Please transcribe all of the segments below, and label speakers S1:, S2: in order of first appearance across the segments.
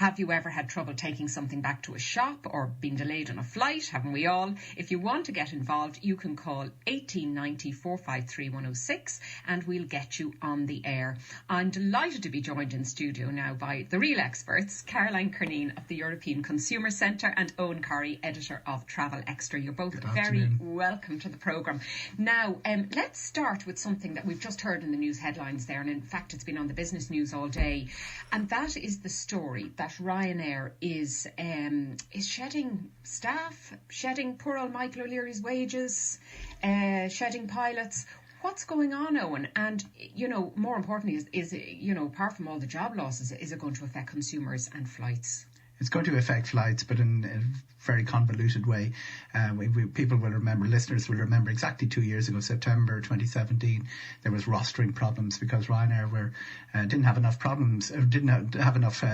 S1: Have you ever had trouble taking something back to a shop or been delayed on a flight? Haven't we all? If you want to get involved, you can call 1890 453 106 and we'll get you on the air. I'm delighted to be joined in studio now by the real experts, Caroline Curneen of the European Consumer Centre and Eoghan Corry, editor of Travel Extra. You're both very welcome to the programme. Now, let's start with something that we've just heard in the news headlines there, and in fact it's been on the business news all day, and that is the story that Ryanair is shedding staff, shedding poor old Michael O'Leary's wages, shedding pilots. What's going on, Eoghan? And, you know, more importantly, is you know, apart from all the job losses, is it going to affect consumers and flights?
S2: It's going to affect flights, but in a very convoluted way. People will remember, listeners will remember exactly 2 years ago, September 2017, there was rostering problems because Ryanair didn't have enough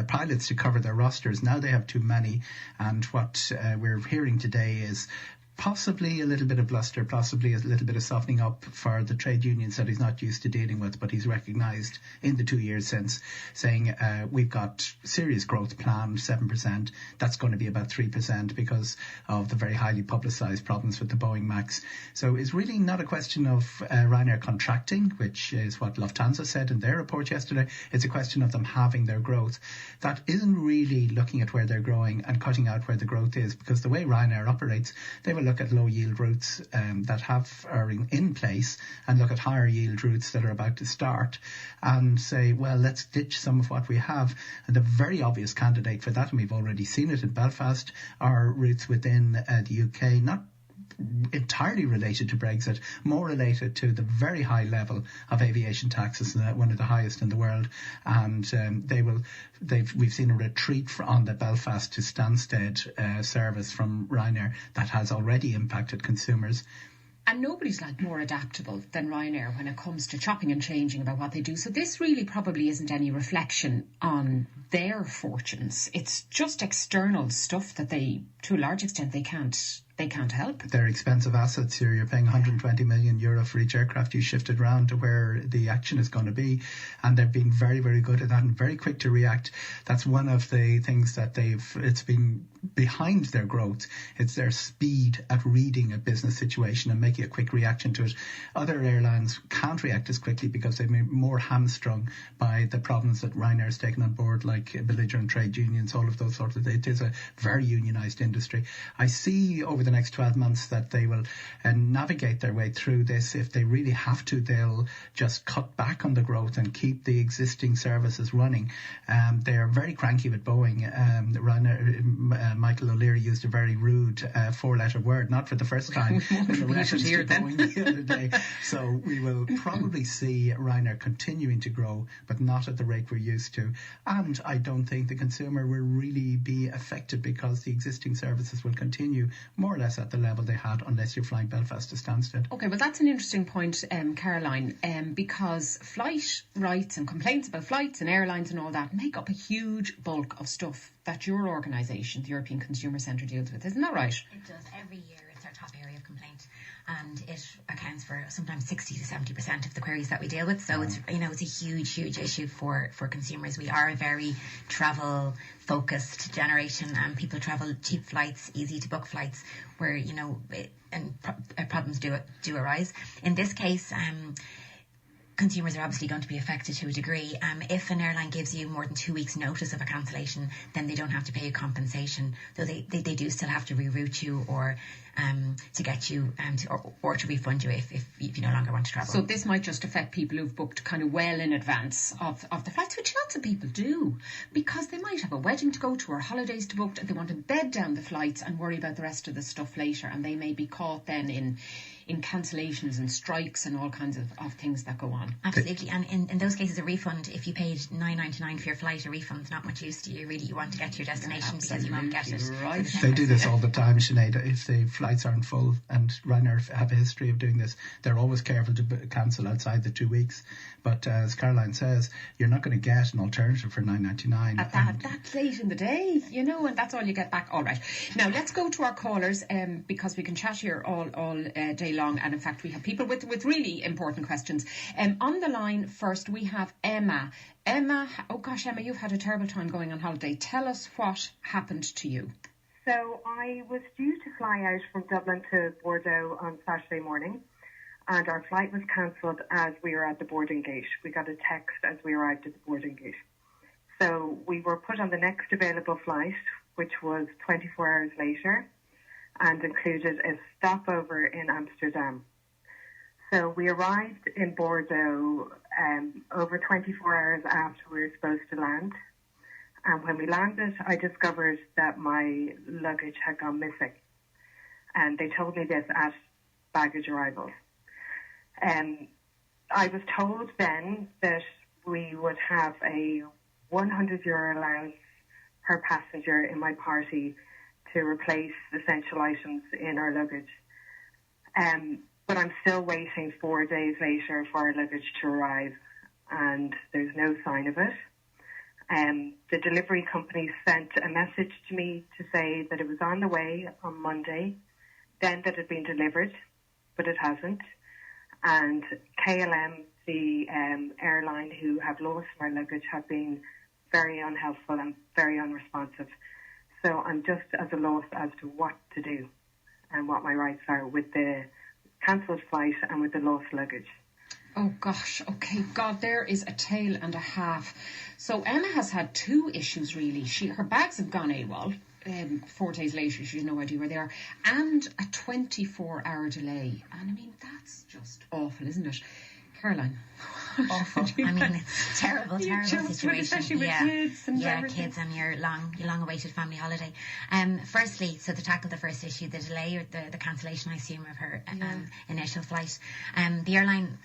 S2: pilots to cover their rosters. Now they have too many, and what we're hearing today is possibly a little bit of bluster, possibly a little bit of softening up for the trade unions that he's not used to dealing with, but he's recognised in the 2 years since, saying we've got serious growth planned, 7%. That's going to be about 3% because of the very highly publicised problems with the Boeing MAX. So it's really not a question of Ryanair contracting, which is what Lufthansa said in their report yesterday. It's a question of them having their growth. That isn't really looking at where they're growing and cutting out where the growth is, because the way Ryanair operates, they will look at low yield routes that are in place and look at higher yield routes that are about to start and say, well, let's ditch some of what we have. And the very obvious candidate for that, and we've already seen it in Belfast, are routes within the UK, not entirely related to Brexit, more related to the very high level of aviation taxes, one of the highest in the world, and we've seen a retreat on the Belfast to Stansted service from Ryanair that has already impacted consumers.
S1: And nobody's more adaptable than Ryanair when it comes to chopping and changing about what they do. So this really probably isn't any reflection on their fortunes. It's just external stuff that they, to a large extent, they can't help.
S2: They're expensive assets here. You're paying €120 million for each aircraft you shifted around to where the action is going to be. And they've been very, very good at that and very quick to react. That's one of the things that it's been behind their growth. It's their speed at reading a business situation and making a quick reaction to it. Other airlines can't react as quickly because they've been more hamstrung by the problems that Ryanair has taken on board, like belligerent trade unions, all of those sorts of things. It is a very unionised industry. I see over the next 12 months that they will navigate their way through this. If they really have to, they'll just cut back on the growth and keep the existing services running. They're very cranky with Boeing. Michael O'Leary used a very rude four-letter word, not for the first time, in the reference to Boeing the other day. So we will probably see Ryanair continuing to grow, but not at the rate we're used to. And I don't think the consumer will really be affected because the existing services will continue more or less at the level they had, unless you're flying Belfast to Stansted.
S1: Okay, well, that's an interesting point, Caroline, because flight rights and complaints about flights and airlines and all that make up a huge bulk of stuff that your organisation, the European Consumer Centre, deals with. Isn't that right?
S3: It does. Every year it's our top area of complaint, and it accounts for sometimes 60 to 70% of the queries that we deal with. So it's a huge issue for consumers. We are a very travel focused generation, and people travel cheap flights, easy to book flights, where problems do arise. In this case, consumers are obviously going to be affected to a degree. If an airline gives you more than 2 weeks notice of a cancellation, then they don't have to pay you compensation, though they do still have to reroute you or to get you or to refund you if you no longer want to travel.
S1: So this might just affect people who've booked kind of well in advance of the flights, which lots of people do, because they might have a wedding to go to or holidays to book, and they want to bed down the flights and worry about the rest of the stuff later, and they may be caught then in cancellations and strikes and all kinds of things that go on.
S3: Absolutely. And in those cases, a refund, if you paid $9.99 for your flight, a refund's not much use to you. Really, you want to get to your destination because you won't get it.
S1: Right.
S2: They do this all the time, Sinead. If the flights aren't full, and Ryanair have a history of doing this, they're always careful to cancel outside the 2 weeks. But as Caroline says, you're not going to get an alternative for $9.99.
S1: At that late in the day, and that's all you get back. All right. Now, let's go to our callers because we can chat here all day day long. And in fact, we have people with really important questions. On the line first, we have Emma. Emma, oh gosh, Emma, you've had a terrible time going on holiday. Tell us what happened to you.
S4: So I was due to fly out from Dublin to Bordeaux on Saturday morning, and our flight was cancelled as we were at the boarding gate. We got a text as we arrived at the boarding gate. So we were put on the next available flight, which was 24 hours later, and included a stopover in Amsterdam. So we arrived in Bordeaux over 24 hours after we were supposed to land. And when we landed, I discovered that my luggage had gone missing. And they told me this at baggage arrival. I was told then that we would have a €100 allowance per passenger in my party to replace essential items in our luggage. But I'm still waiting 4 days later for our luggage to arrive, and there's no sign of it. The delivery company sent a message to me to say that it was on the way on Monday, then that it had been delivered, but it hasn't. And KLM, the airline who have lost my luggage, have been very unhelpful and very unresponsive. So I'm just at a loss as to what to do and what my rights are with the cancelled flight and with the lost luggage.
S1: Oh gosh, okay, God, there is a tale and a half. So Emma has had two issues really. Her bags have gone AWOL. 4 days later, she has no idea where they are, and a 24-hour delay. And I mean, that's just awful, isn't it? Caroline.
S3: Awful. I mean, it's terrible situation.
S1: Especially with kids and everything.
S3: Kids and your long-awaited family holiday. Firstly, so to tackle the first issue, the delay or the cancellation, I assume, of her initial flight. The airline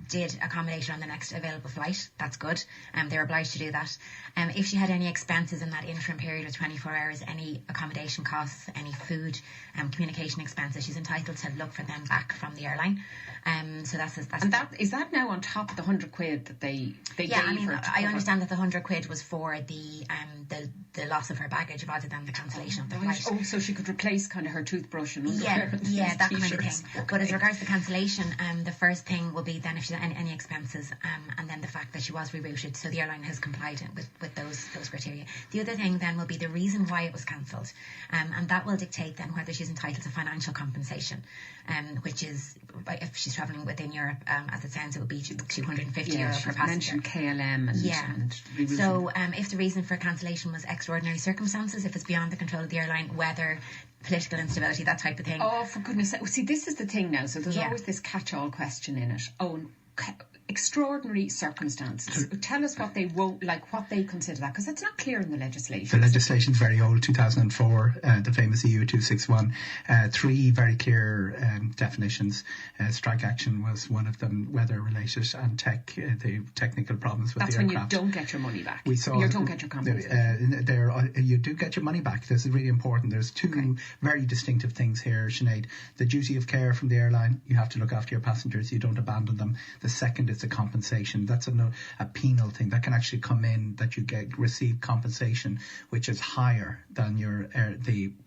S3: did accommodate her on the next available flight. That's good. They were obliged to do that. If she had any expenses in that interim period of 24 hours, any accommodation costs, any food, communication expenses, she's entitled to look for them back from the airline. So that's
S1: is that now on top of the £100 that they gave her?
S3: I understand that the £100 was for the loss of her baggage rather than the cancellation of the flight.
S1: Oh, so she could replace kind of her toothbrush and underwear.
S3: Yeah, that kind of thing.
S1: Okay.
S3: But as regards to the cancellation, the first thing will be then if she had any expenses, and then the fact that she was rerouted, so the airline has complied with those criteria. The other thing then will be the reason why it was cancelled, and that will dictate then whether she's entitled to financial compensation, which is, if she's travelling within Europe, as it sounds, it would be €250 per passenger.
S1: Mentioned KLM and
S3: so if the reason for cancellation was extraordinary circumstances, if it's beyond the control of the airline, weather, political instability, that type of thing.
S1: Oh, for goodness sake. See, this is the thing now. So there's always this catch-all question in it. Oh, extraordinary circumstances. Tell us what they won't, like what they consider that, because it's not clear in the legislation.
S2: The legislation's very old, 2004, the famous EU 261. Three very clear definitions. Strike action was one of them, weather related, and the technical problems with
S1: the
S2: aircraft.
S1: That's when you don't get your money back.
S2: You
S1: don't get your compensation.
S2: You do get your money back. This is really important. There's two very distinctive things here, Sinead. The duty of care from the airline. You have to look after your passengers. You don't abandon them. The second is the compensation. That's a penal thing that can actually come in, that you receive compensation which is higher than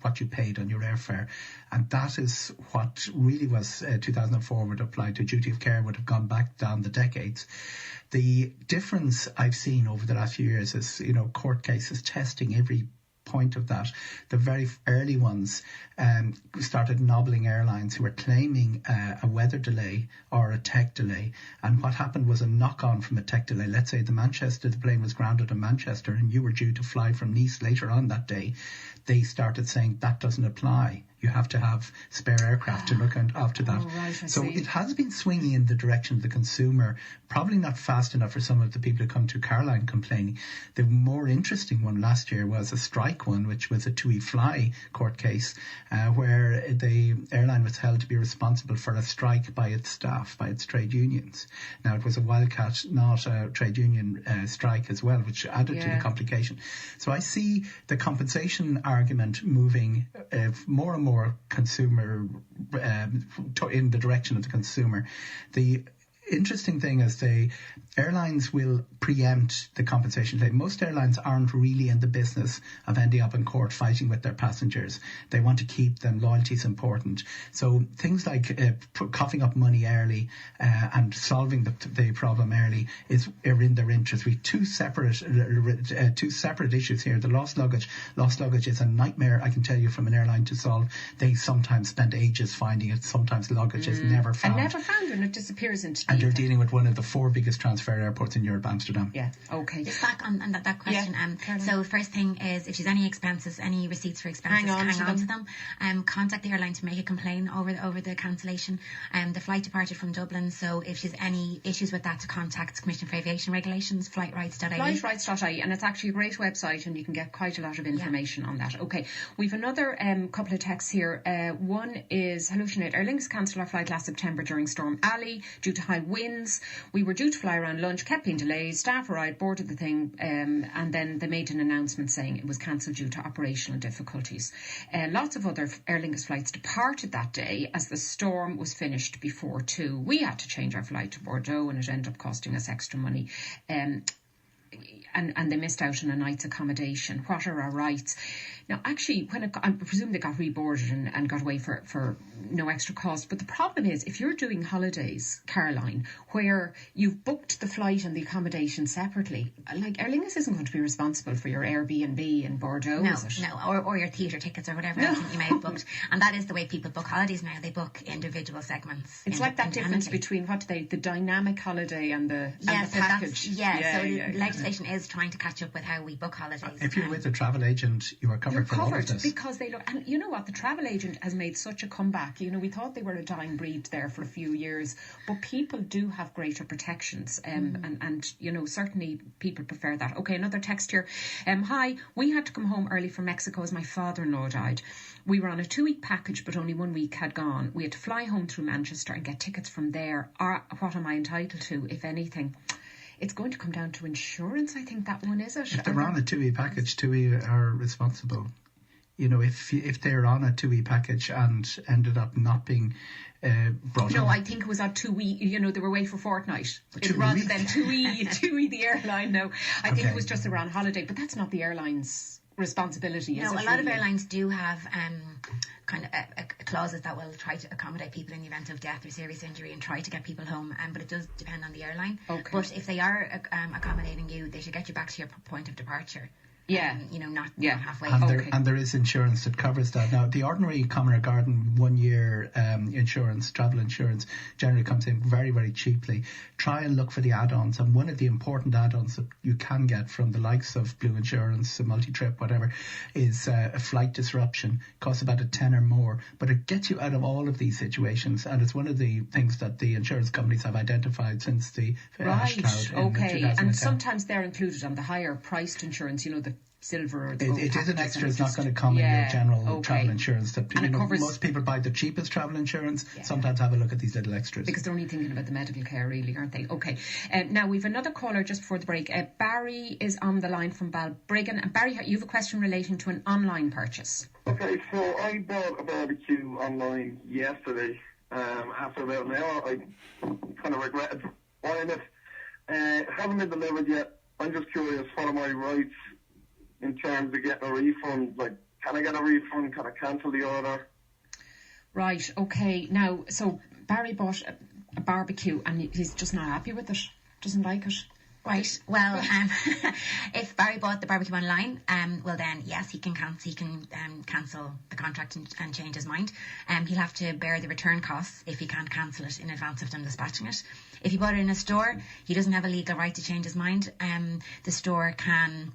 S2: what you paid on your airfare, and that is what really was 2004 would apply to. Duty of care would have gone back down the decades. The difference I've seen over the last few years is, court cases testing every point of that. The very early ones started nobbling airlines who were claiming a weather delay or a tech delay, and what happened was a knock-on from a tech delay. Let's say the plane was grounded in Manchester and you were due to fly from Nice later on that day. They started saying that doesn't apply. You have to have spare aircraft to look after that. So it has been swinging in the direction of the consumer, probably not fast enough for some of the people who come to Caroline complaining. The more interesting one last year was a strike one, which was a TUI Fly court case, where the airline was held to be responsible for a strike by its staff, by its trade unions. Now, it was a wildcat, not a trade union strike as well, which added to the complication. So I see the compensation argument moving more and more consumer in the direction of the consumer. interesting thing is airlines will preempt the compensation claim. Most airlines aren't really in the business of ending up in court fighting with their passengers. They want to keep them. Loyalty is important. So things like coughing up money early and solving the problem early are in their interest. We have two separate issues here. The lost luggage. Lost luggage is a nightmare, I can tell you, from an airline to solve. They sometimes spend ages finding it. Sometimes luggage is never found.
S1: And it disappears into
S2: and you're dealing with one of the 4 biggest transfer airports in Europe, Amsterdam.
S1: Yeah, okay.
S3: Just back on that question. So first thing is, if she's any expenses, any receipts for expenses, hang on to them. Contact the airline to make a complaint over the cancellation. The flight departed from Dublin, so if she's any issues with that, to contact Commission for Aviation Regulations, flightrights.ie.
S1: Flightrights.ie, and it's actually a great website, and you can get quite a lot of information on that. Okay, we've another couple of texts here. One is, hello Sinead, Aer Lingus cancelled our flight last September during Storm Ali due to high winds. We were due to fly around lunch, kept being delayed. Staff arrived, boarded the thing, and then they made an announcement saying it was cancelled due to operational difficulties. Lots of other Aer Lingus flights departed that day as the storm was finished before 2. We had to change our flight to Bordeaux, and it ended up costing us extra money. And they missed out on a night's accommodation. What are our rights? Now, actually, I presume they got reboarded and got away for no extra cost. But the problem is, if you're doing holidays, Caroline, where you've booked the flight and the accommodation separately, like Aer Lingus isn't going to be responsible for your Airbnb in Bordeaux, is it?
S3: No, or your theatre tickets or whatever else you may have booked. And that is the way people book holidays now. They book individual segments.
S1: It's like that difference between the dynamic holiday and the package.
S3: Legislation is trying to catch up with how we book holidays.
S2: If you're with a travel agent, you are covered for all of this.
S1: Because they look, and you know what, the travel agent has made such a comeback. You know, we thought they were a dying breed there for a few years, but people do have greater protections, and you know, certainly people prefer that. Okay, another text here. Hi, we had to come home early from Mexico as my father-in-law died. We were on a 2-week package, but only 1 week had gone. We had to fly home through Manchester and get tickets from there. What am I entitled to, if anything? It's going to come down to insurance, I think that one, is it?
S2: If they're on a 2E package, 2E are responsible. You know, if they're on a 2E package and ended up not being brought
S1: No,
S2: on.
S1: I think it was on 2E, you know, they were away for a fortnight. Rather than 2E the airline. No, I think it was just around holiday, but that's not the airline's responsibility, is it?
S3: No, a lot of airlines do have kind of clauses that will try to accommodate people in the event of death or serious injury and try to get people home, but it does depend on the airline.
S1: Okay.
S3: But if they are accommodating you, they should get you back to your point of departure.
S1: Yeah.
S3: Not halfway.
S2: And there is insurance that covers that. Now, the ordinary common or garden 1 year insurance, travel insurance, generally comes in very, very cheaply. Try and look for the add-ons. And one of the important add-ons that you can get from the likes of Blue Insurance, multi-trip, whatever, is a flight disruption. Costs about a tenner more. But it gets you out of all of these situations. And it's one of the things that the insurance companies have identified since the ash cloud in 2010.
S1: And sometimes they're included on the higher priced insurance, you know, the silver or the gold.
S2: It is an extra. It's not going to come in your general travel insurance. That most people buy the cheapest travel insurance. Sometimes have a look at these little extras
S1: because they're only thinking about the medical care, really, aren't they? Okay. Now we've another caller just before the break. Barry is on the line from Balbriggan, and Barry, you have a question relating to an online purchase.
S5: Okay, so I bought a barbecue online yesterday. After about an hour, I kind of regretted buying it. It hasn't been delivered yet. I'm just curious, what are my rights in terms of getting a refund? Like, can I get a refund? Can I cancel the order?
S1: Right, okay. Now, so Barry bought a barbecue and he's just not happy with it. Doesn't like it.
S3: Right. Well, if Barry bought the barbecue online, well then, yes, he can cancel the contract and change his mind. He'll have to bear the return costs if he can't cancel it in advance of them dispatching it. If he bought it in a store, he doesn't have a legal right to change his mind. The store can...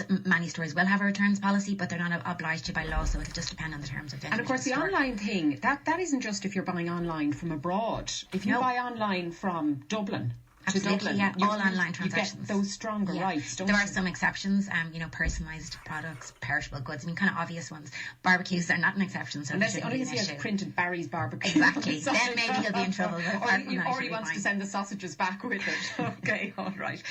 S3: Many stores will have a returns policy, but they're not obliged to by law, so it'll just depend on the terms of the.
S1: And of course, the online thing that isn't just if you're buying online from abroad. If you buy online from Dublin,
S3: Absolutely,
S1: Dublin.
S3: yeah, all online transactions.
S1: You get those stronger rights, don't
S3: there
S1: you?
S3: are some exceptions, personalised products, perishable goods. I mean, kind of obvious ones. Barbecues are not an exception, so
S1: unless
S3: he
S1: has printed Barry's barbecue.
S3: Exactly. Then maybe he'll be in trouble.
S1: Or he wants to send the sausages back with it. Okay, all right.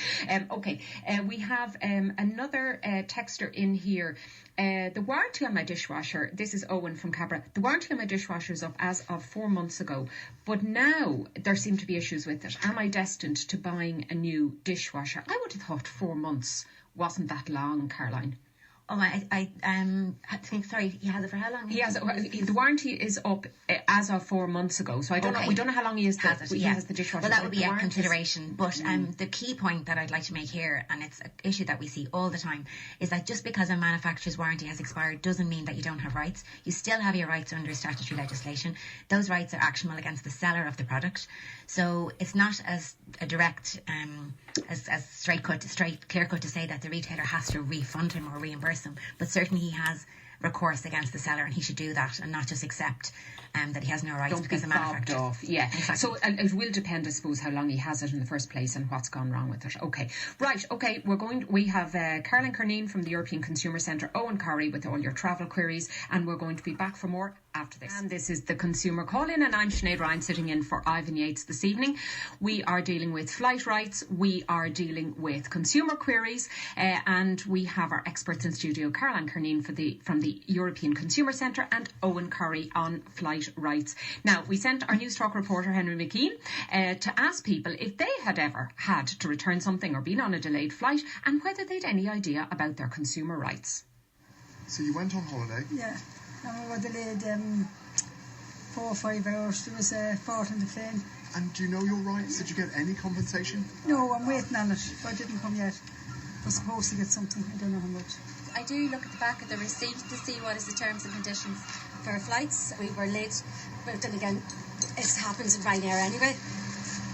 S1: We have another texter in here. The warranty on my dishwasher, this is Owen from Cabra, the warranty on my dishwasher is up as of 4 months ago, but now there seem to be issues with it. Am I destined to buying a new dishwasher? I would have thought 4 months wasn't that long, Caroline.
S3: Oh, I think, sorry, he has it for how long?
S1: He has it, the warranty is up as of 4 months ago, so I don't know. We don't know how long he has the dishwasher.
S3: Well, that would be a consideration. But the key point that I'd like to make here, and it's an issue that we see all the time, is that just because a manufacturer's warranty has expired doesn't mean that you don't have rights. You still have your rights under statutory legislation. Those rights are actionable against the seller of the product. So it's not as a direct, as clear cut to say that the retailer has to refund him or reimburse him, but certainly he has recourse against the seller, and he should do that and not just accept that he has no rights because the manufacturer.
S1: Off. Yeah,
S3: exactly.
S1: So it will depend, I suppose, how long he has it in the first place and what's gone wrong with it. Okay, right. Okay, we have Caroline Curneen from the European Consumer Centre, Eoghan Corry with all your travel queries, and we're going to be back for more after this. And this is the Consumer Call-In, and I'm Sinead Ryan sitting in for Ivan Yates this evening. We are dealing with flight rights, we are dealing with consumer queries, and we have our experts in studio, Caroline Curneen from the European Consumer Centre and Eoghan Corry on flight rights. Now, we sent our Newstalk reporter Henry McKean to ask people if they had ever had to return something or been on a delayed flight, and whether they'd any idea about their consumer rights.
S6: So you went on holiday?
S7: Yeah. And we were delayed 4 or 5 hours. There was a fault in the plane.
S6: And do you know your rights? Did you get any compensation?
S7: No, I'm waiting on it, but it didn't come yet. I was supposed to get something. I don't know how much.
S8: I do look at the back of the receipt to see what is the terms and conditions for flights. We were late, but then again, it happens in Ryanair anyway.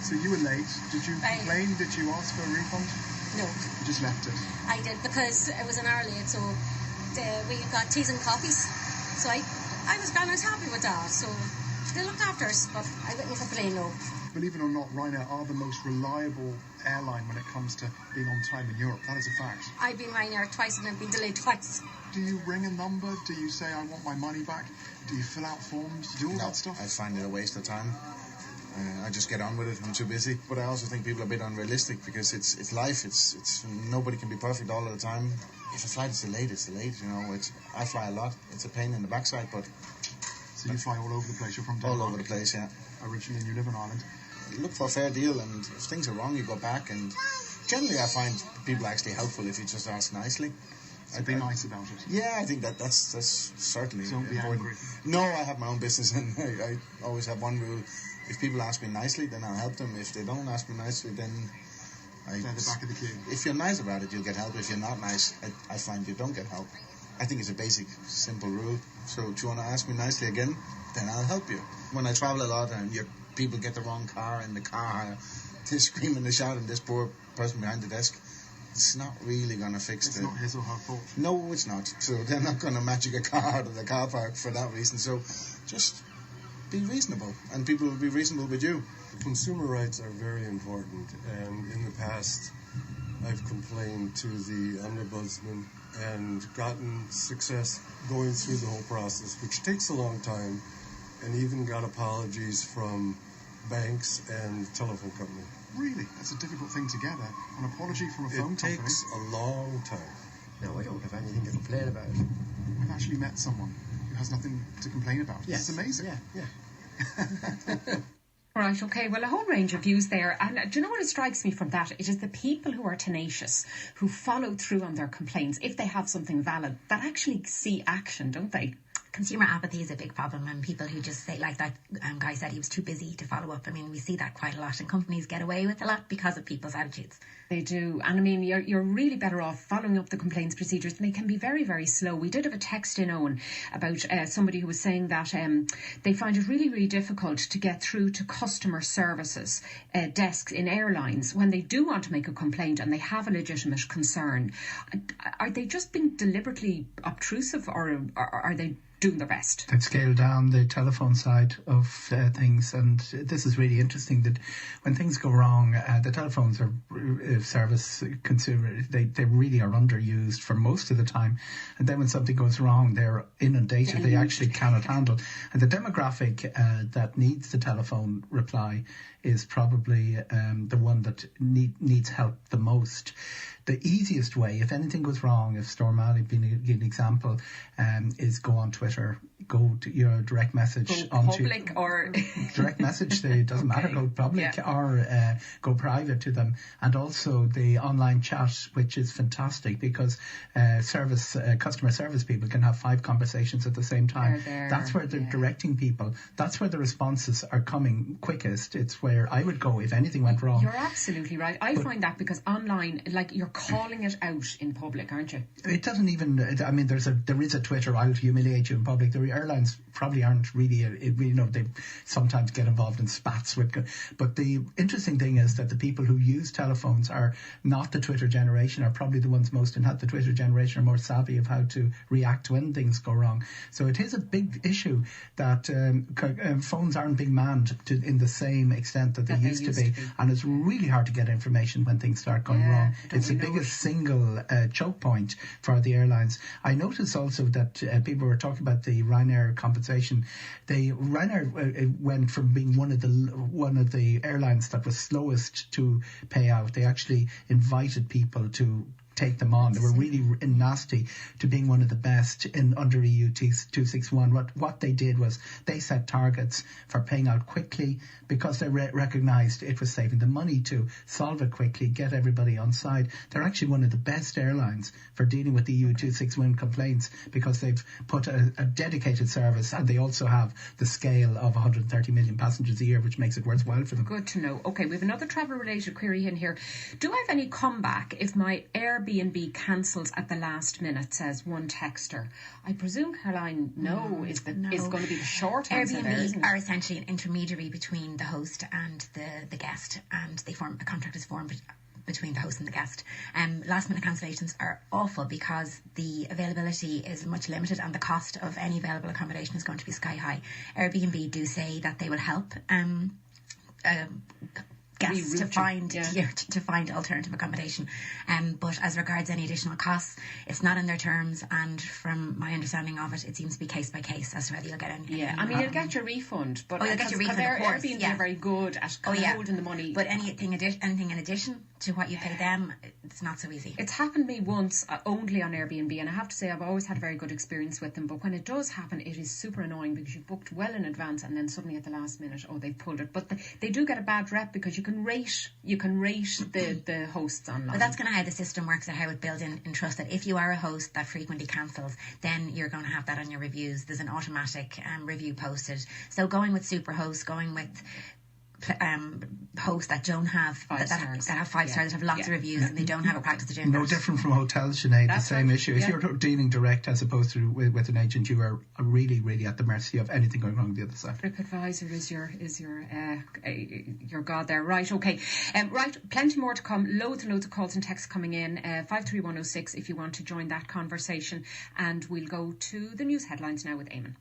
S6: So you were late. Did you complain? Did you ask for a refund?
S8: No.
S6: You just left it?
S8: I did, because it was an hour late, so we got teas and coffees. So I was gone, I was happy with that. So they looked after us, but I wouldn't complain, no.
S6: Believe it or not, Ryanair are the most reliable airline when it comes to being on time in Europe. That is a fact.
S8: I've been Ryanair twice and I've been delayed twice.
S6: Do you ring a number? Do you say, I want my money back? Do you fill out forms? Do you do all that stuff?
S9: I find it a waste of time. I just get on with it. I'm too busy. But I also think people are a bit unrealistic, because it's life. It's nobody can be perfect all of the time. If a flight is delayed, it's delayed. You know, I fly a lot. It's a pain in the backside, but.
S6: So you fly all over the place. You're from Denmark.
S9: All over the place, yeah.
S6: Originally, you live in Ireland.
S9: You look for a fair deal, and if things are wrong, you go back. And generally, I find people actually helpful if you just ask nicely.
S6: So be nice about it.
S9: Yeah, I think that's certainly
S6: so don't be
S9: important.
S6: Angry.
S9: No, I have my own business, and I always have one rule. If people ask me nicely, then I'll help them. If they don't ask me nicely, then
S6: they're the back of the queue.
S9: If you're nice about it, you'll get help. If you're not nice, I find you don't get help. I think it's a basic, simple rule. So if you want to ask me nicely again, then I'll help you. When I travel a lot and people get the wrong car in the car, they scream and they shout, and this poor person behind the desk, it's not really going to fix
S6: It's not his or her fault.
S9: No, it's not. So they're not going to magic a car out of the car park for that reason. So just be reasonable, and people will be reasonable with you.
S10: Consumer rights are very important, and in the past I've complained to the Ombudsman and gotten success going through the whole process, which takes a long time, and even got apologies from banks and telephone company.
S6: Really? That's a difficult thing to get, an apology from a phone company?
S10: It takes a long time.
S11: No, I don't have anything to complain about.
S6: I've actually met someone who has nothing to complain about.
S11: Yes.
S6: It's amazing.
S11: Yeah.
S1: Right, okay, well, a whole range of views there. And do you know what strikes me from that? It is the people who are tenacious, who follow through on their complaints, if they have something valid, that actually see action, don't they?
S3: Consumer apathy is a big problem, and people who just say, like that guy said, he was too busy to follow up. I mean, we see that quite a lot, and companies get away with a lot because of people's attitudes.
S1: They do, and I mean, you're really better off following up the complaints procedures, and they can be very, very slow. We did have a text in, Owen, about somebody who was saying that they find it really, really difficult to get through to customer services desks in airlines when they do want to make a complaint and they have a legitimate concern. Are they just being deliberately obtrusive, or are they doing their best.
S2: They've scaled down the telephone side of things, and this is really interesting that when things go wrong, the telephones are service consumer. They really are underused for most of the time, and then when something goes wrong, they're inundated. They actually cannot handle. And the demographic that needs the telephone reply is probably the one that needs help the most. The easiest way, if anything goes wrong, if Storm Alley being an example, is go on Twitter, go to your direct message onto
S1: public or
S2: direct message. It doesn't matter. Go public or go private to them, and also the online chat, which is fantastic because customer service people can have 5 conversations at the same time. That's where they're directing people. That's where the responses are coming quickest. It's where I would go if anything went wrong.
S1: You're absolutely right. I find that because online, like, you're calling it out in public, aren't you?
S2: It doesn't even. I mean, there is a Twitter. I'll humiliate you in public. The airlines probably aren't really. They sometimes get involved in spats with. But the interesting thing is that the people who use telephones are not the Twitter generation. Are probably the ones most, and the Twitter generation are more savvy of how to react when things go wrong. So it is a big issue that phones aren't being manned in the same extent that they used to be, and it's really hard to get information when things start going wrong. It's the biggest single choke point for the airlines. I noticed also that people were talking about the Ryanair compensation. Ryanair went from being one of the airlines that was slowest to pay out. They actually invited people to take them on. They were really nasty to being one of the best in under EU 261. What they did was they set targets for paying out quickly because they recognised it was saving them money to solve it quickly, get everybody on side. They're actually one of the best airlines for dealing with the EU 261 complaints because they've put a dedicated service, and they also have the scale of 130 million passengers a year, which makes it worthwhile for them.
S1: Good to know. Okay, we have another travel-related query in here. Do I have any comeback if my Airbnb cancels at the last minute, says one texter. I presume, Caroline, is going to be the short answer.
S3: Airbnb are essentially an intermediary between the host and the guest, and a contract is formed between the host and the guest. Last minute cancellations are awful because the availability is much limited and the cost of any available accommodation is going to be sky high. Airbnb do say that they will help guests to find alternative accommodation, but as regards any additional costs, it's not in their terms, and from my understanding of it, it seems to be case by case as to whether you'll get anything.
S1: You'll get your refund, but
S3: you'll get your refund, of course.
S1: Airbnb are very good at holding the money,
S3: but anything in addition to what you pay them, it's not so easy.
S1: It's happened to me once only on Airbnb, and I have to say I've always had a very good experience with them, but when it does happen, it is super annoying because you booked well in advance and then suddenly at the last minute they've pulled it. But they do get a bad rep because you can rate the hosts online.
S3: But that's kind of how the system works, and how it builds in trust, that if you are a host that frequently cancels, then you're going to have that on your reviews. There's an automatic review posted. So going with super hosts, going with hosts that don't have 5 stars, that have 5 stars, that have lots of reviews, and they don't have a practice of doing
S2: no different from hotels, Sinead. That's the same issue. If you're dealing direct as opposed to with an agent, you are really, really at the mercy of anything going wrong on the other side.
S1: TripAdvisor is your god there, right? Okay, right. Plenty more to come. Loads and loads of calls and texts coming in. 53106 if you want to join that conversation, and we'll go to the news headlines now with Eamon.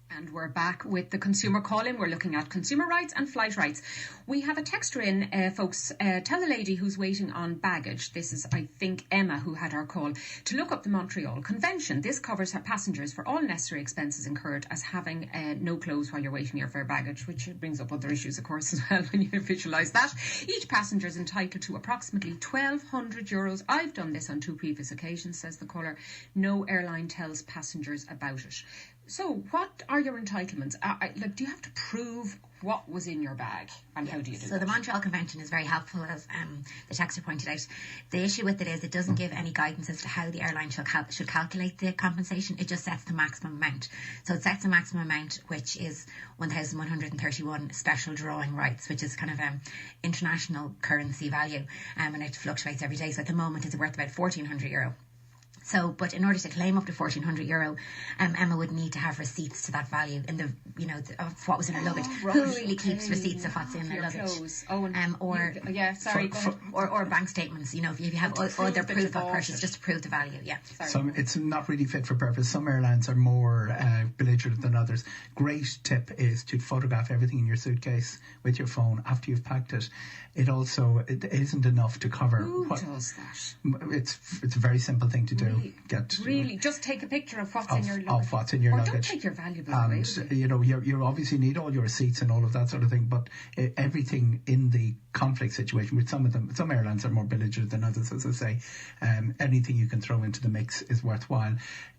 S1: And we're back with the consumer call-in. We're looking at consumer rights and flight rights. We have a texter in, folks. Tell the lady who's waiting on baggage, this is, I think, Emma, who had our call, to look up the Montreal Convention. This covers passengers for all necessary expenses incurred as having no clothes while you're waiting here for baggage, which brings up other issues, of course, as well, when you visualise that. Each passenger is entitled to approximately €1,200. I've done this on 2 previous occasions, says the caller. No airline tells passengers about it. So, what are your entitlements? Do you have to prove what was in your bag, and how do you do that?
S3: So the Montreal Convention is very helpful, as the texter pointed out. The issue with it is it doesn't give any guidance as to how the airline should calculate the compensation. It just sets the maximum amount. So it sets a maximum amount, which is 1,131 special drawing rights, which is kind of international currency value, and it fluctuates every day. So at the moment it's worth about €1,400. So, but in order to claim up to €1,400, Emma would need to have receipts to that value in the, of what was in her luggage.
S1: Right,
S3: Who really keeps receipts of what's in their luggage?
S1: Clothes. Oh, and
S3: or or bank statements. If you have other proof of purchase, just to prove the value. Yeah.
S2: So it's not really fit for purpose. Some airlines are more belligerent than others. Great tip is to photograph everything in your suitcase with your phone after you've packed it. It isn't enough to cover.
S1: Who does that?
S2: It's a very simple thing to do.
S1: Really, just take a picture of what's in your luggage.
S2: Of what's in your luggage.
S1: Don't take your valuables
S2: and,
S1: away.
S2: You obviously need all your receipts and all of that sort of thing, but everything in the conflict situation, with some airlines are more belligerent than others, as I say. Anything you can throw into the mix is worthwhile.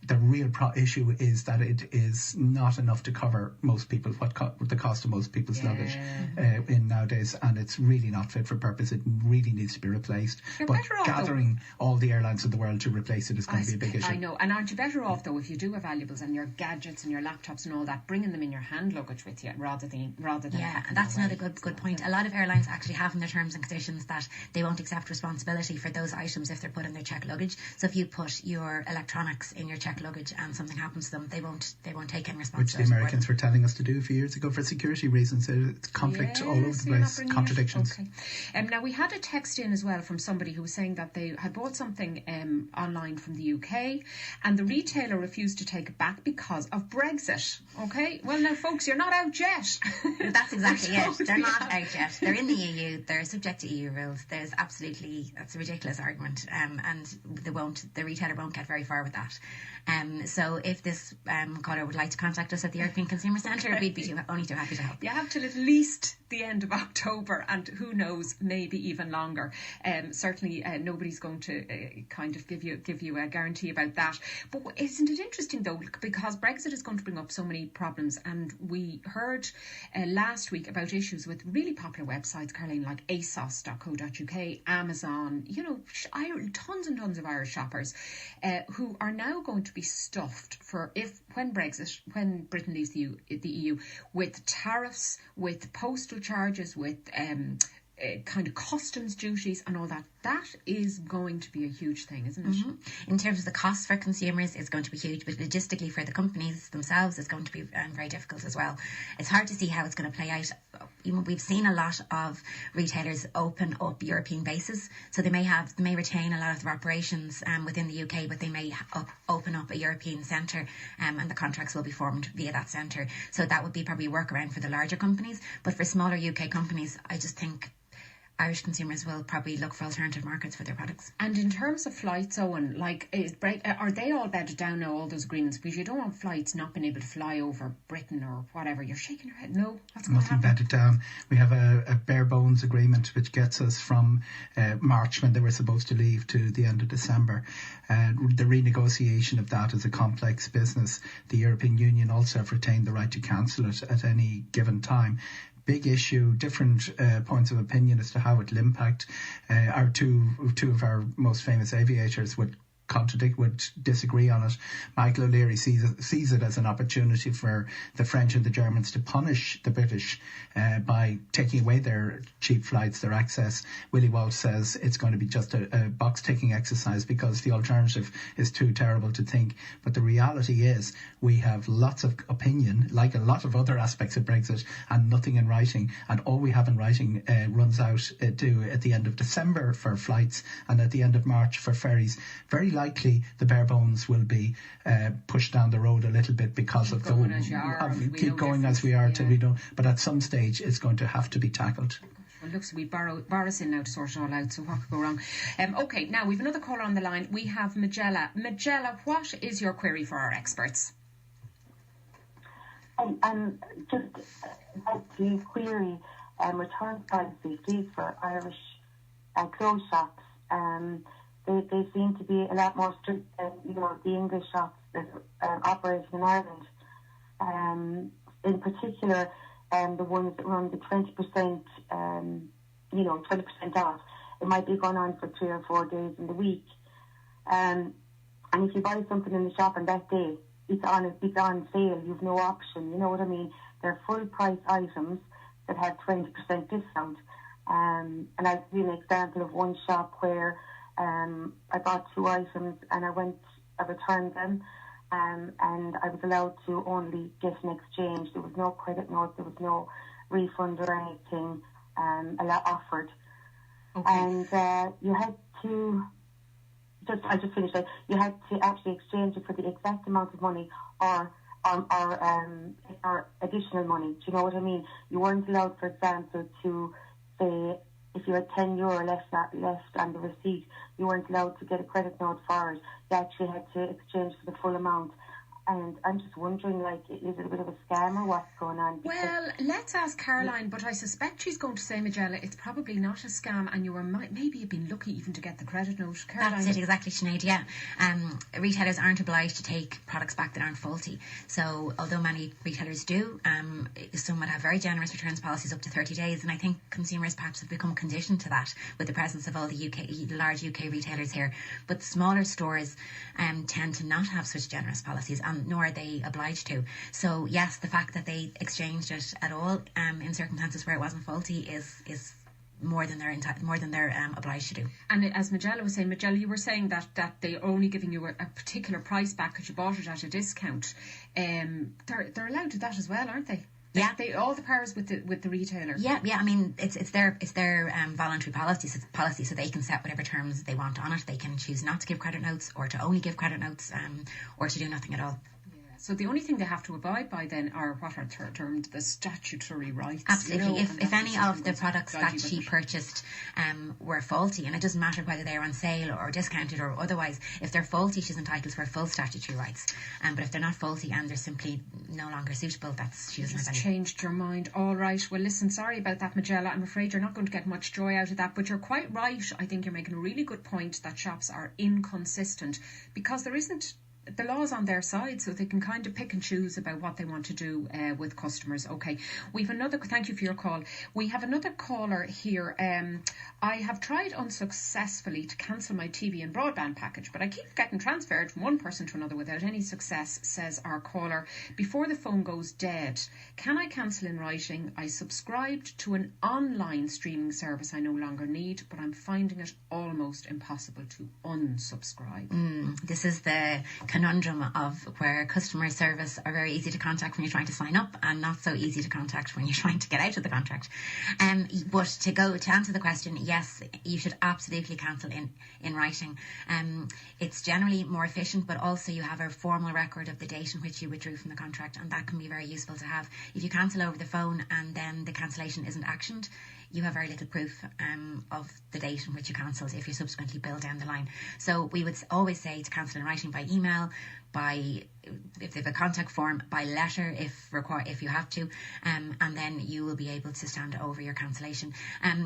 S2: The real issue is that it is not enough to cover most people, the cost of most people's luggage in nowadays, and it's really not fit for purpose. It really needs to be replaced. But gathering all the airlines in the world to replace it is going to be a big issue.
S1: I know. And aren't you better off, though, if you do have valuables and your gadgets and your laptops and all that, bringing them in your hand luggage with you rather than
S3: yeah, that's another good point. A lot of airlines actually have in their terms and conditions that they won't accept responsibility for those items if they're put in their checked luggage. So if you put your electronics in your checked luggage and something happens to them, they won't take any responsibility.
S2: Which the Americans were telling us to do a few years ago for security reasons. It's conflict all over the place, contradictions.
S1: Okay. Now we had a text in as well from somebody who was saying that they had bought something online from the UK and the retailer refused to take it back because of Brexit. Okay, well now folks, you're not out yet.
S3: That's exactly it. They're not out yet. They're in the EU. They're subject to EU rules. That's a ridiculous argument, and the retailer won't get very far with that. So if this caller would like to contact us at the European Consumer Centre, we'd be only too happy to help.
S1: You have till at least the end of October, and who knows, maybe even longer. Certainly, nobody's going to kind of give you a guarantee about that. But isn't it interesting though, because Brexit is going to bring up so many problems, and we heard last week about issues with really popular websites, Caroline, like ASOS.co.uk, Amazon, tons and tons of Irish shoppers who are now going to be stuffed when Britain leaves the EU with tariffs, with postal charges, with kind of customs duties and all that. That is going to be a huge thing, isn't it?
S3: Mm-hmm. In terms of the cost for consumers, it's going to be huge, but logistically for the companies themselves, it's going to be very difficult as well. It's hard to see how it's going to play out. We've seen a lot of retailers open up European bases, so they may retain a lot of their operations within the UK, but they may open up a European centre, and the contracts will be formed via that centre. So that would be probably a workaround for the larger companies, but for smaller UK companies, I just think Irish consumers will probably look for alternative markets for their products.
S1: And in terms of flights, Owen, are they all bedded down now, all those agreements? Because you don't want flights not being able to fly over Britain or whatever. You're shaking your head. No, what's going to happen?
S2: Nothing bedded down. We have a bare bones agreement which gets us from March, when they were supposed to leave, to the end of December. The renegotiation of that is a complex business. The European Union also have retained the right to cancel it at any given time. Big issue, different points of opinion as to how it will impact. Our two of our most famous aviators would disagree on it. Michael O'Leary sees it as an opportunity for the French and the Germans to punish the British by taking away their cheap flights, their access. Willie Walsh says it's going to be just a box-ticking exercise because the alternative is too terrible to think. But the reality is we have lots of opinion, like a lot of other aspects of Brexit, and nothing in writing. And all we have in writing runs out at the end of December for flights and at the end of March for ferries. Very likely the bare bones will be pushed down the road a little bit because
S1: keep going as we are
S2: till we don't. But at some stage it's going to have to be tackled.
S1: Well, looks we Boris in now to sort it all out, so what could go wrong? Okay, now we've another caller on the line. We have Magella. Magella, what is your query for our experts?
S12: Just about the query return policy, please, for Irish clothes shops. They seem to be a lot more strict than the English shops that operate in Ireland. In particular, the ones that run the 20%, 20% off. It might be going on for 3 or 4 days in the week. And if you buy something in the shop on that day, it's on sale. You've no option. You know what I mean? They're full price items that have 20% discount. And I'll give you an example of one shop where I bought 2 items and I went I returned them, and I was allowed to only get an exchange. There was no credit note, there was no refund or anything offered.
S1: Okay.
S12: And you had to, I just finished that, you had to actually exchange it for the exact amount of money or additional money. Do you know what I mean? You weren't allowed, for example, to say, if you had €10 left on the receipt, you weren't allowed to get a credit note for it. You actually had to exchange for the full amount. And I'm just wondering, like, is it a bit of a scam or what's going on?
S1: Well, let's ask Caroline, but I suspect she's going to say, Magella, it's probably not a scam, and you were maybe you've been lucky even to get the credit note. Caroline.
S3: That's it, exactly, Sinead, yeah. Retailers aren't obliged to take products back that aren't faulty. So, although many retailers do, some would have very generous returns policies up to 30 days, and I think consumers perhaps have become conditioned to that with the presence of all the large UK retailers here. But smaller stores tend to not have such generous policies, nor are they obliged to. So yes, the fact that they exchanged it at all in circumstances where it wasn't faulty is more than they're obliged to do.
S1: And as Magella was saying, Magella, you were saying that they're only giving you a particular price back because you bought it at a discount. They're allowed to do that as well, aren't they?
S3: Yeah,
S1: all the powers with the retailer.
S3: Yeah. I mean, it's their voluntary policy, so they can set whatever terms they want on it. They can choose not to give credit notes, or to only give credit notes, or to do nothing at all.
S1: So the only thing they have to abide by then are what are termed the statutory rights.
S3: Absolutely. If any of the products that she purchased were faulty, and it doesn't matter whether they're on sale or discounted or otherwise, if they're faulty, she's entitled to her full statutory rights. But if they're not faulty and they're simply no longer suitable, she doesn't have any.
S1: Changed your mind. All right. Well, listen, sorry about that, Magella. I'm afraid you're not going to get much joy out of that, but you're quite right. I think you're making a really good point that shops are inconsistent because there isn't the law's on their side, so they can kind of pick and choose about what they want to do with customers. Okay, we've another. Thank you for your call. We have another caller here. I have tried unsuccessfully to cancel my TV and broadband package, but I keep getting transferred from one person to another without any success, says our caller. Before the phone goes dead, can I cancel in writing? I subscribed to an online streaming service I no longer need, but I'm finding it almost impossible to unsubscribe.
S3: This is the conundrum of where customer service are very easy to contact when you're trying to sign up and not so easy to contact when you're trying to get out of the contract. But to answer the question, yes, you should absolutely cancel in writing. It's generally more efficient, but also you have a formal record of the date in which you withdrew from the contract, and that can be very useful to have. If you cancel over the phone and then the cancellation isn't actioned, you have very little proof of the date in which you cancelled if you subsequently bill down the line. So we would always say to cancel in writing by email, if they have a contact form, by letter if you have to, and then you will be able to stand over your cancellation.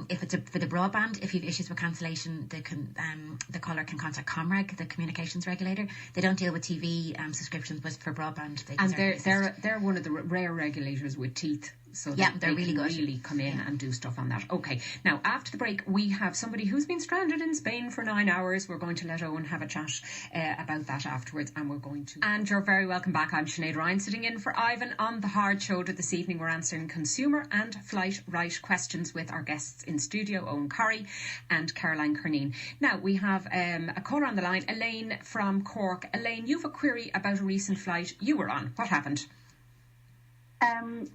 S3: If it's for the broadband, if you have issues with cancellation, the caller can contact Comreg, the communications regulator. They don't deal with TV subscriptions, but for broadband, they can.
S1: They're one of the rare regulators with teeth. So
S3: they're really good.
S1: Really come in and do stuff on that. Okay, now after the break we have somebody who's been stranded in Spain for 9 hours. We're going to let Eoghan have a chat about that afterwards, and we're going to. And you're very welcome back. I'm Sinead Ryan, sitting in for Ivan on the Hard Shoulder this evening. We're answering consumer and flight right questions with our guests in studio, Eoghan Corry and Caroline Curneen. Now we have a caller on the line, Elaine from Cork. Elaine, you've a query about a recent flight you were on. What happened?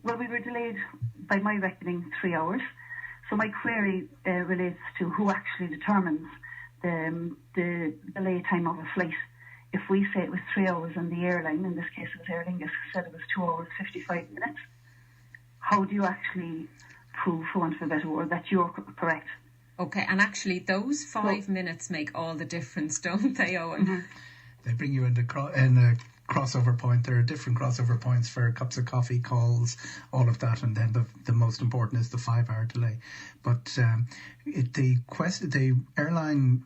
S13: Well, we were delayed, by my reckoning, 3 hours. So my query relates to who actually determines the delay time of a flight. If we say it was 3 hours and the airline, in this case it was Aer Lingus, said it was 2 hours 55 minutes, how do you actually prove, for want of a better word, that you're correct?
S1: Okay, and actually those 5 minutes make all the difference, don't they, Eoghan? Mm-hmm.
S2: They bring you in a crossover point. There are different crossover points for cups of coffee, calls, all of that, and then the most important is the 5 hour delay. But the airline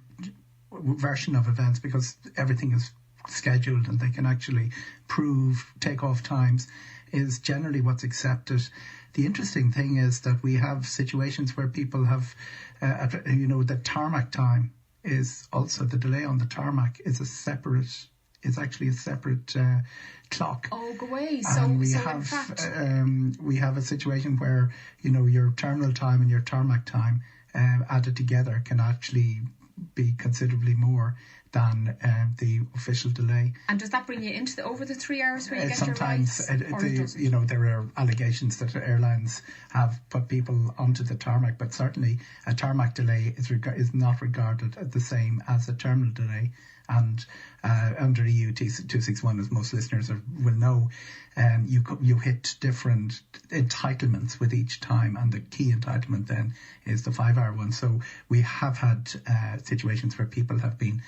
S2: version of events, because everything is scheduled and they can actually prove takeoff times, is generally what's accepted. The interesting thing is that we have situations where people have, the tarmac time is also, the delay on the tarmac is actually a separate clock.
S1: Oh, go away.
S2: And we have a situation where, your terminal time and your tarmac time added together can actually be considerably more than the official delay.
S1: And does that bring you into over the 3 hours where you get
S2: sometimes
S1: your rights?
S2: there are allegations that airlines have put people onto the tarmac, but certainly a tarmac delay is not regarded the same as a terminal delay. And under EU 261, as most listeners will know, you hit different entitlements with each time, and the key entitlement then is the 5-hour one. So we have had situations where people have been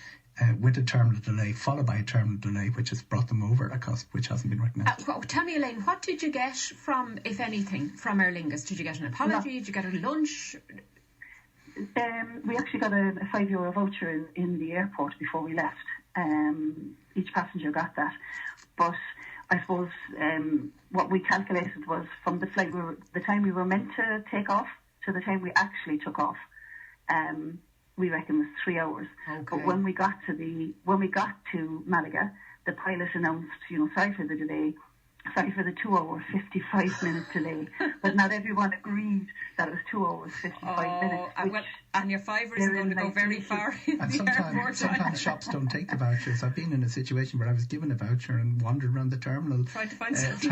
S2: with a terminal delay followed by a terminal delay, which has brought them over a cost which hasn't been recognised.
S1: Tell me, Elaine, what did you get from, if anything, from Aer Lingus? Did you get an apology? Did you get a lunch?
S13: We actually got a €5 voucher in the airport before we left. Each passenger got that. But I suppose what we calculated was from the flight, the time we were meant to take off to the time we actually took off, we reckon was 3 hours.
S1: Okay.
S13: But when we got to Malaga, the pilot announced, sorry for the delay. Sorry for the 2 hour 55 minute delay, but not everyone agreed that it was 2 hours 55 minutes.
S1: And your fiver isn't going to go very far.
S2: And sometimes shops don't take the vouchers. I've been in a situation where I was given a voucher and wandered around the terminal
S1: trying to find something.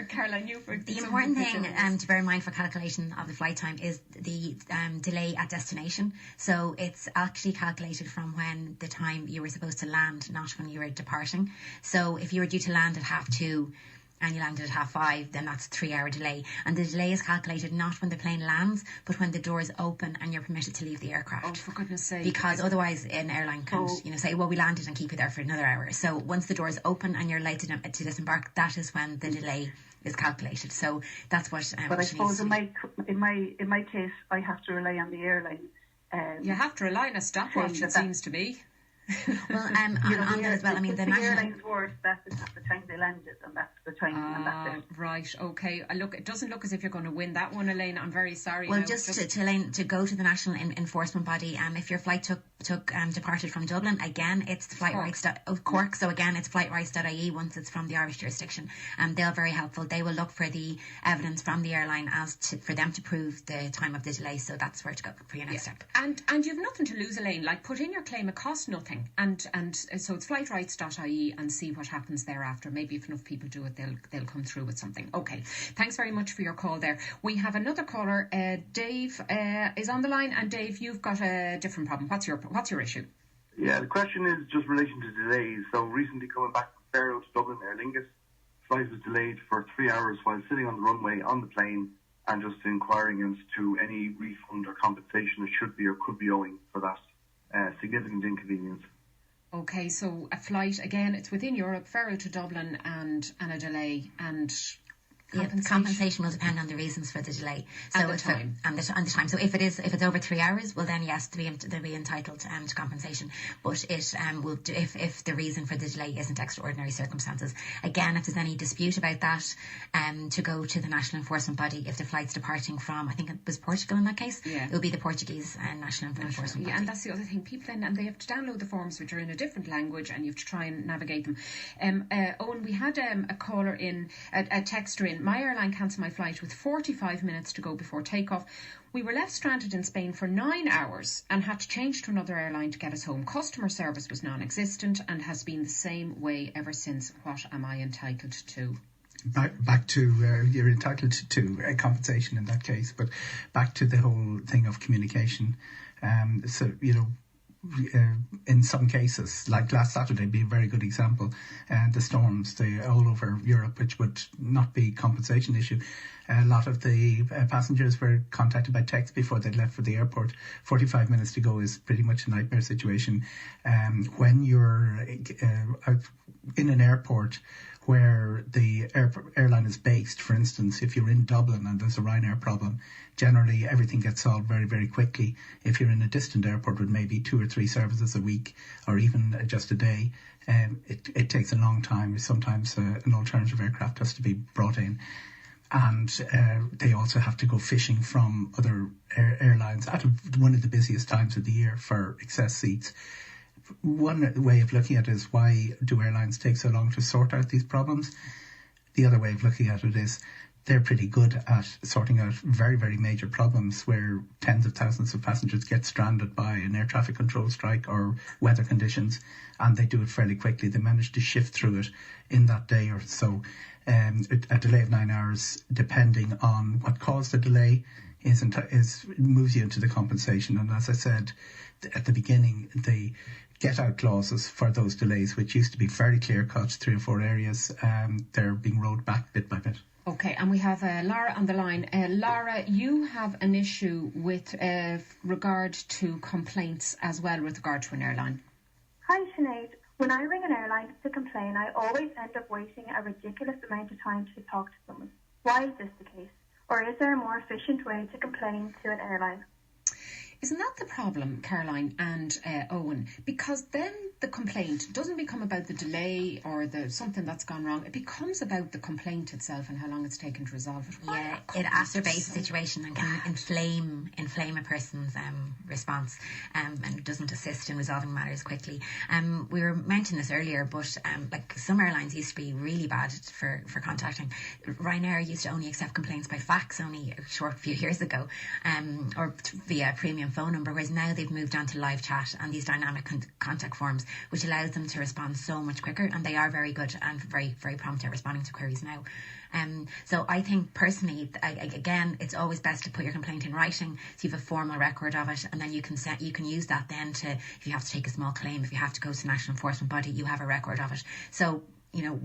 S1: Caroline,
S3: the important thing to bear in mind for calculation of the flight time is the delay at destination. So it's actually calculated from when the time you were supposed to land, not when you were departing. So if you were due to land at 2:30 and you landed at 5:30, then that's a 3 hour delay. And the delay is calculated not when the plane lands, but when the doors open and you're permitted to leave the aircraft.
S1: Oh, for goodness sake.
S3: Because otherwise an airline can't, say, well, we landed and keep you there for another hour. So once the doors open and you're allowed to disembark, that is when the delay is calculated. So that's what.
S13: But I suppose in my case, I have to rely on the airline.
S1: You have to rely on a stopwatch, it seems to be.
S3: Well, on that as well, I mean, the
S13: airline's word, that is at the time they landed, and that's the time, and that's it.
S1: Right, okay. It doesn't look as if you're going to win that one, Elaine. I'm very sorry.
S3: Well, Elaine, to go to the national enforcement body, if your flight departed from Dublin, again, it's the flight rights Cork. So again, it's flightrights.ie once it's from the Irish jurisdiction. They're very helpful. They will look for the evidence from the airline for them to prove the time of the delay. So that's where to go for your next step.
S1: And you've nothing to lose, Elaine. Like, put in your claim, it costs nothing. And so it's flightrights.ie and see what happens thereafter. Maybe if enough people do it, they'll come through with something. Okay, thanks very much for your call there. We have another caller. Dave is on the line, and Dave, you've got a different problem. What's your issue?
S5: Yeah, the question is just relation to delays. So recently coming back from Faro to Dublin, Aer Lingus, flight was delayed for 3 hours while sitting on the runway on the plane, and just inquiring as to any refund or compensation that should be or could be owing for that significant inconvenience.
S1: Okay, so a flight, again, it's within Europe, Faro to Dublin, and a delay, and
S3: compensation will depend on the reasons for the delay. So
S1: and the time.
S3: And the time. So if it's over 3 hours, well then yes, they'll be entitled to compensation. But it will if the reason for the delay isn't extraordinary circumstances. Again, if there's any dispute about that, to go to the national enforcement body. If the flight's departing from, I think it was Portugal in that case, it will be the Portuguese national enforcement body.
S1: Yeah, and that's the other thing. People and they have to download the forms which are in a different language, and you have to try and navigate them. Owen, we had a caller in, a texter in. My airline cancelled my flight with 45 minutes to go before takeoff. We were left stranded in Spain for 9 hours and had to change to another airline to get us home. Customer service was non-existent and has been the same way ever since. What am I entitled to?
S2: Back to you're entitled to compensation in that case, but back to the whole thing of communication. In some cases, like last Saturday being a very good example, the storms all over Europe, which would not be compensation issue. A lot of the passengers were contacted by text before they left for the airport. 45 minutes to go is pretty much a nightmare situation. When you're in an airport where the airline is based, for instance, if you're in Dublin and there's a Ryanair problem, generally everything gets solved very, very quickly. If you're in a distant airport with maybe 2 or 3 services a week, or even just a day, it takes a long time. Sometimes an alternative aircraft has to be brought in. And they also have to go fishing from other airlines at one of the busiest times of the year for excess seats. One way of looking at it is, why do airlines take so long to sort out these problems? The other way of looking at it is, they're pretty good at sorting out very, very major problems where tens of thousands of passengers get stranded by an air traffic control strike or weather conditions, and they do it fairly quickly. They manage to shift through it in that day or so. A delay of 9 hours, depending on what caused the delay, moves you into the compensation. And as I said at the beginning, the get out clauses for those delays, which used to be fairly clear cut, 3 or 4 areas, they're being rolled back bit by bit.
S1: Okay, and we have Laura on the line. Laura, you have an issue with regard to complaints as well with regard to an airline.
S14: Hi, Sinead. When I ring an airline to complain, I always end up waiting a ridiculous amount of time to talk to someone. Why is this the case? Or is there a more efficient way to complain to an airline?
S1: Isn't that the problem, Caroline and Eoghan? Because then the complaint doesn't become about the delay or the something that's gone wrong. It becomes about the complaint itself and how long it's taken to resolve it.
S3: Yeah, it exacerbates the situation and can inflame a person's response and doesn't assist in resolving matters quickly. We were mentioning this earlier, but like some airlines used to be really bad for contacting. Ryanair used to only accept complaints by fax only a short few years ago, or via premium phone number, whereas now they've moved on to live chat and these dynamic contact forms, which allows them to respond so much quicker, and they are very good and very, very prompt at responding to queries now. So I think personally, again, it's always best to put your complaint in writing so you have a formal record of it, and then you can use that then to, if you have to take a small claim, if you have to go to the national enforcement body, you have a record of it. So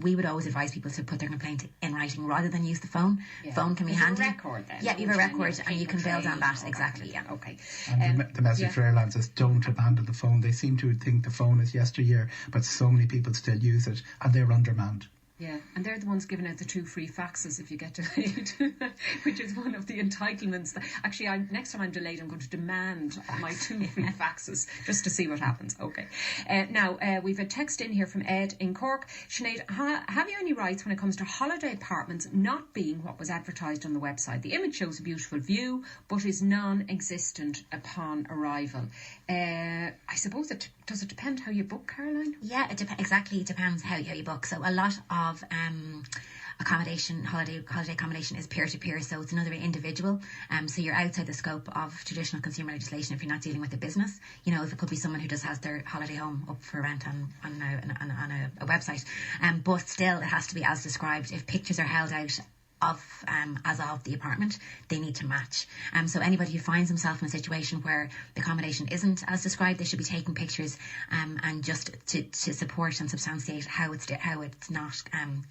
S3: we would always advise people to put their complaint in writing rather than use the phone.
S1: Yeah.
S3: Phone can be handy.
S1: A record then.
S3: Yeah, you have a record and you can build on that. Exactly.
S1: Yeah. Okay.
S2: And the message for airlines is don't abandon the phone. They seem to think the phone is yesteryear, but so many people still use it, and they're undermanned.
S1: Yeah, and they're the ones giving out the 2 free faxes if you get delayed, which is one of the entitlements. Actually, next time I'm delayed, I'm going to demand my 2 free faxes just to see what happens. Okay. Now, we've a text in here from Ed in Cork. Sinead, have you any rights when it comes to holiday apartments not being what was advertised on the website? The image shows a beautiful view, but is non-existent upon arrival. I suppose does it depend how you book, Caroline?
S3: Yeah, exactly. It depends how you book. So a lot of accommodation, holiday accommodation is peer-to-peer, so it's another individual. So you're outside the scope of traditional consumer legislation if you're not dealing with a business. If it could be someone who just has their holiday home up for rent on a website. But still, it has to be as described. If pictures are held out as of the apartment, they need to match. So anybody who finds himself in a situation where the accommodation isn't as described, they should be taking pictures and just to support and substantiate how it's not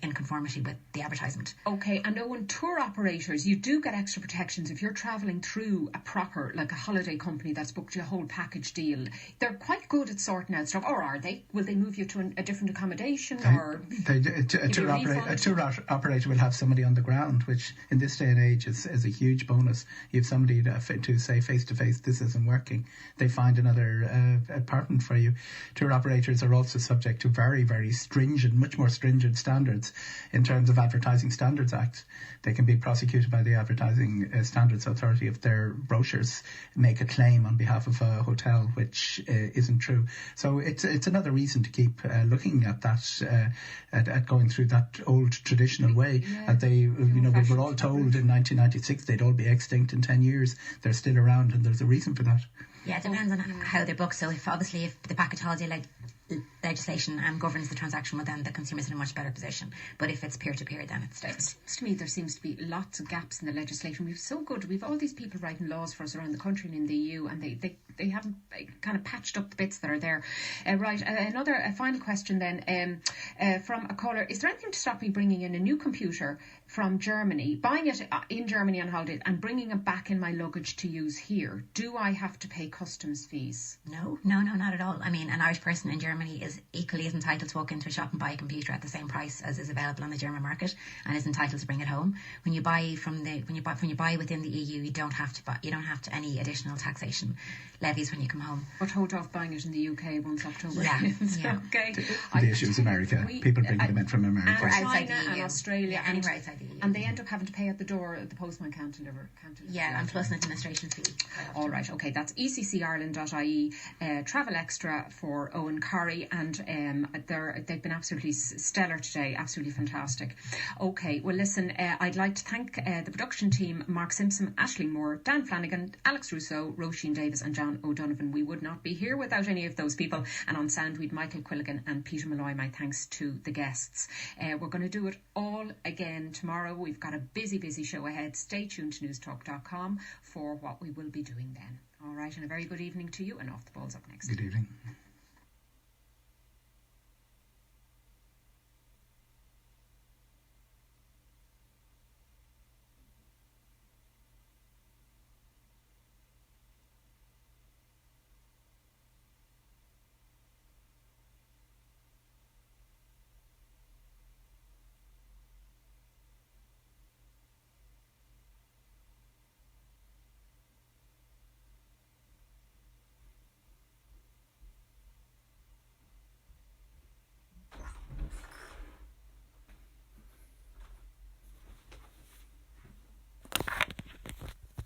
S3: in conformity with the advertisement.
S1: Okay, and Eoghan, tour operators, you do get extra protections if you're travelling through a proper, like a holiday company that's booked you a whole package deal. They're quite good at sorting out stuff, or are they? Will they move you to a different accommodation?
S2: A tour operator will have somebody on the ground, which in this day and age is a huge bonus. You have somebody to say face to face, this isn't working. They find another apartment for you. Tour operators are also subject to very, very stringent, much more stringent standards in terms of Advertising Standards Act. They can be prosecuted by the Advertising Standards Authority if their brochures make a claim on behalf of a hotel which isn't true. So it's another reason to keep looking at that, at going through that old traditional way. That they, we were all told in 1996 they'd all be extinct in 10 years. They're still around, and there's a reason for that.
S3: Yeah, it depends on how they're booked. So if the package holiday legislation governs the transaction, well, then the consumer's in a much better position. But if it's peer-to-peer, then it stays.
S1: To me, there seems to be lots of gaps in the legislation. We've all these people writing laws for us around the country and in the EU, and they haven't kind of patched up the bits that are there. A final question then from a caller. Is there anything to stop me bringing in a new computer from Germany, buying it in Germany on holiday and bringing it back in my luggage to use here? Do I have to pay customs fees?
S3: No, not at all. I mean, an Irish person in Germany is equally as entitled to walk into a shop and buy a computer at the same price as is available on the German market, and is entitled to bring it home. When you buy within the EU, you don't have to any additional taxation levies when you come home.
S1: But hold off buying it in the UK once October.
S3: Yeah, yeah.
S1: Okay.
S2: The issue is America. People bring them in from America.
S1: And
S3: outside
S1: China
S3: the EU.
S1: and Australia.
S3: Anywhere outside the EU.
S1: And they end up having to pay at the door. The postman can't deliver.
S3: Yeah, and plus an administration fee.
S1: All right, okay, that's eccIreland.ie, travel extra for Eoghan Corry, and they've been absolutely stellar today, absolutely fantastic. Okay, well listen, I'd like to thank the production team, Mark Simpson, Ashling Moore, Dan Flanagan, Alex Rousseau, Roisin Davis and John O'Donovan. We would not be here without any of those people. And on sound, we'd Michael Quilligan and Peter Malloy. My thanks to the guests. We're going to do it all again tomorrow. We've got a busy show ahead. Stay tuned to newstalk.com for what we will be doing then. All right, and a very good evening to you, and Off the Ball's up next.
S2: Good evening.